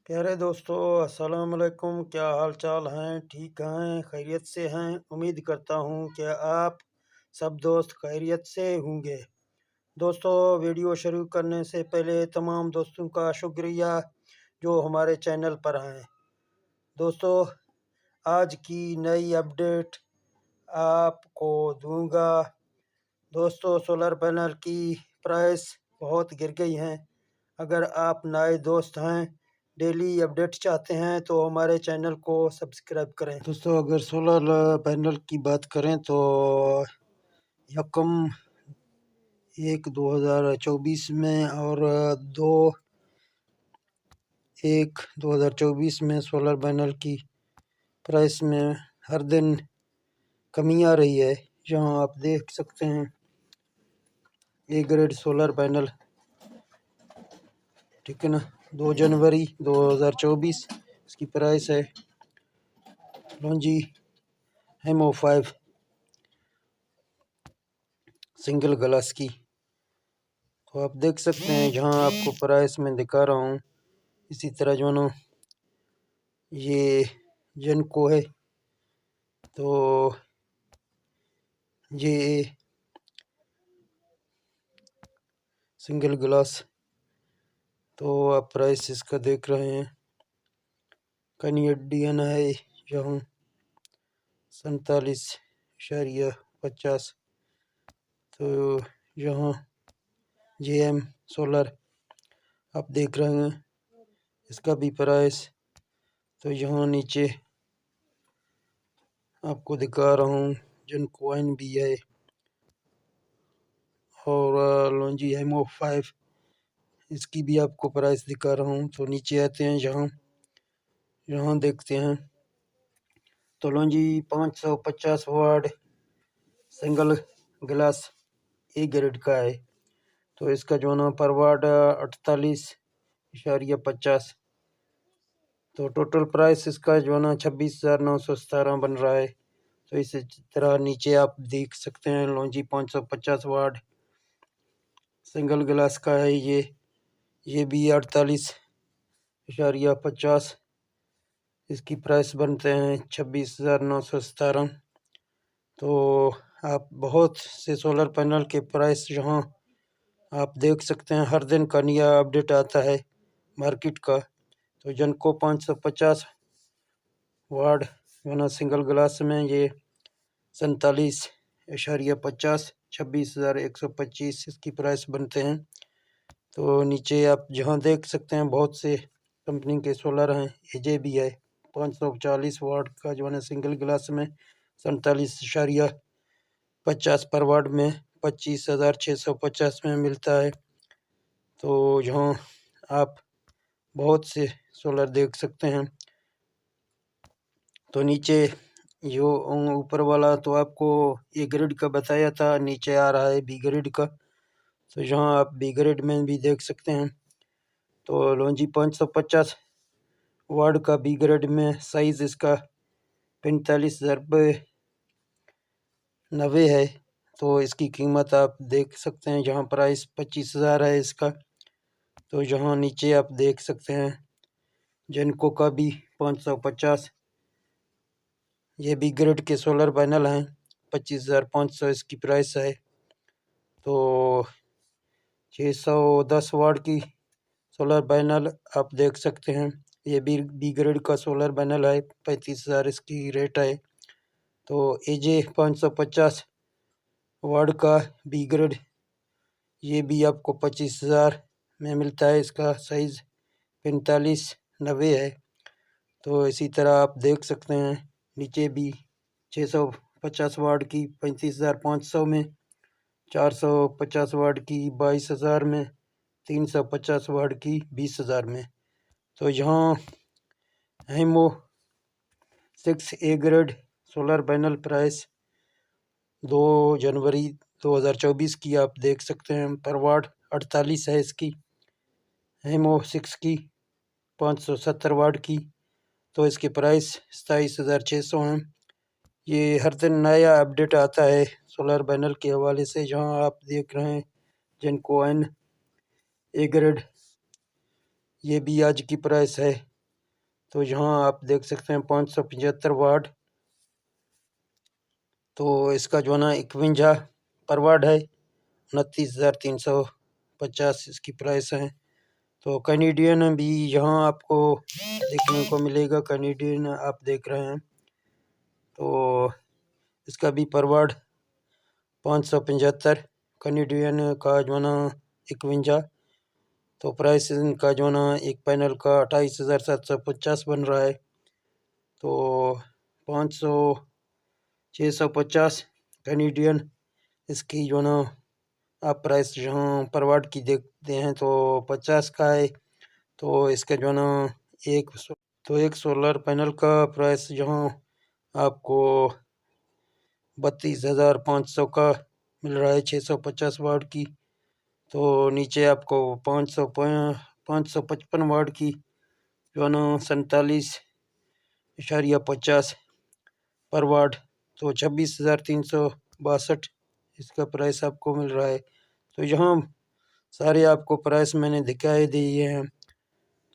प्यारे दोस्तों, अस्सलाम वालेकुम। क्या हाल चाल हैं? ठीक हैं? खैरियत से हैं? उम्मीद करता हूँ कि आप सब दोस्त खैरियत से होंगे। दोस्तों, वीडियो शुरू करने से पहले तमाम दोस्तों का शुक्रिया जो हमारे चैनल पर हैं। दोस्तों, आज की नई अपडेट आपको दूंगा। दोस्तों, सोलर पैनल की प्राइस बहुत गिर गई हैं। अगर आप नए दोस्त हैं, डेली अपडेट चाहते हैं तो हमारे चैनल को सब्सक्राइब करें। दोस्तों, अगर सोलर पैनल की बात करें तो यकम 1/2024 में और 2/1/2024 में सोलर पैनल की प्राइस में हर दिन कमी आ रही है। जहां आप देख सकते हैं ए ग्रेड सोलर पैनल, ठीक है ना, 2 जनवरी 2024 इसकी प्राइस है लॉन्जी हेमो 5 सिंगल ग्लास की। तो आप देख सकते हैं जहां आपको प्राइस में दिखा रहा हूँ, इसी तरह जो ना ये जेनको है, तो ये सिंगल ग्लास, तो आप प्राइस इसका देख रहे हैं। कैनेडियन है जहाँ 47.50। तो यहाँ JM सोलर आप देख रहे हैं, इसका भी प्राइस तो यहाँ नीचे आपको दिखा रहा हूँ। जेनकोइन भी है और लॉन्जी हेमो 5, इसकी भी आपको प्राइस दिखा रहा हूँ। तो नीचे आते हैं, यहाँ देखते हैं तो Longi 550 watt single glass A grade का है। तो इसका जो ना पर वाट 48.50। तो टोटल प्राइस इसका जो ना 26,917 बन रहा है। तो इसी तरह नीचे आप देख सकते हैं लॉन्जी 550 वाट सिंगल ग्लास का है। ये भी 48.50, इसकी प्राइस बनते हैं 26,917। तो आप बहुत से सोलर पैनल के प्राइस यहाँ आप देख सकते हैं, हर दिन का नया अपडेट आता है मार्केट का। तो जेनको 550 वाट जो सिंगल ग्लास में ये 47.50, 26,125 इसकी प्राइस बनते हैं। तो नीचे आप जहाँ देख सकते हैं बहुत से कंपनी के सोलर हैं। एजे भी है 540 वाट का जो है सिंगल ग्लास में 47.50 पर वाट में 25,650 में मिलता है। तो यहाँ आप बहुत से सोलर देख सकते हैं। तो नीचे जो ऊपर वाला तो आपको ए ग्रेड का बताया था, नीचे आ रहा है बी ग्रेड का। तो यहाँ आप बी ग्रेड में भी देख सकते हैं। तो लॉन्जी 550 वाट का बी ग्रेड में साइज इसका 45,090 है। तो इसकी कीमत आप देख सकते हैं, जहाँ प्राइस 25,000 है इसका। तो यहाँ नीचे आप देख सकते हैं जेनको का भी 550, ये बी ग्रेड के सोलर पैनल हैं, 25,500 इसकी प्राइस है। तो 610 वाट की सोलर पैनल आप देख सकते हैं, ये भी बी ग्रेड का सोलर पैनल है, 35,000 इसकी रेट है। तो एजे 550 वाट का बी ग्रेड, ये भी आपको 25,000 में मिलता है, इसका साइज़ 4590 है। तो इसी तरह आप देख सकते हैं नीचे भी 650 वाट की 35,500 में, 450 वाट की 22,000 में, 350 वाट की 20,000 में। तो यहाँ haemo 6 A grade solar panel price 2 जनवरी 2024 की आप देख सकते हैं, पर वाट 48 है इसकी। हेमो 6 की 570 वाट की, तो इसके प्राइस 27,600 हैं। ये हर दिन नया अपडेट आता है सोलर पैनल के हवाले से। जहां आप देख रहे हैं जेनको एन ए ग्रेड, ये भी आज की प्राइस है तो यहाँ आप देख सकते हैं 575 वाट। तो इसका जो है ना 51 पर वाट है, 29,350 इसकी प्राइस है। तो कैनेडियन भी यहाँ आपको देखने को मिलेगा, कैनेडियन आप देख रहे हैं। तो इसका भी पर वाट 575 कैनेडियन का जो है ना 51। तो प्राइस इनका जो है ना एक पैनल का 28,750 बन रहा है। तो 650 कैनेडियन इसकी जो ना आप प्राइस यहाँ पर वाट की देखते हैं तो 50 का है। तो इसका जो ना एक सोलर पैनल का प्राइस यहाँ आपको 32,500 का मिल रहा है 650 वाट की। तो नीचे आपको 555 वाट की जो ना 47.50 पर वाट। तो 26,362 इसका प्राइस आपको मिल रहा है। तो यहाँ सारे आपको प्राइस मैंने दिखाई दिए हैं।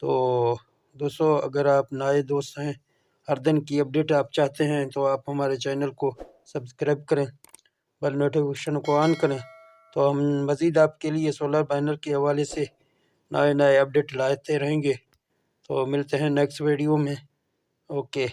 तो दोस्तों, अगर आप नए दोस्त हैं, हर दिन की अपडेट आप चाहते हैं, तो आप हमारे चैनल को सब्सक्राइब करें, बेल नोटिफिकेशन को ऑन करें। तो हम मज़ीद आपके लिए सोलर पैनल के हवाले से नए अपडेट लाते रहेंगे। तो मिलते हैं नेक्स्ट वीडियो में। ओके।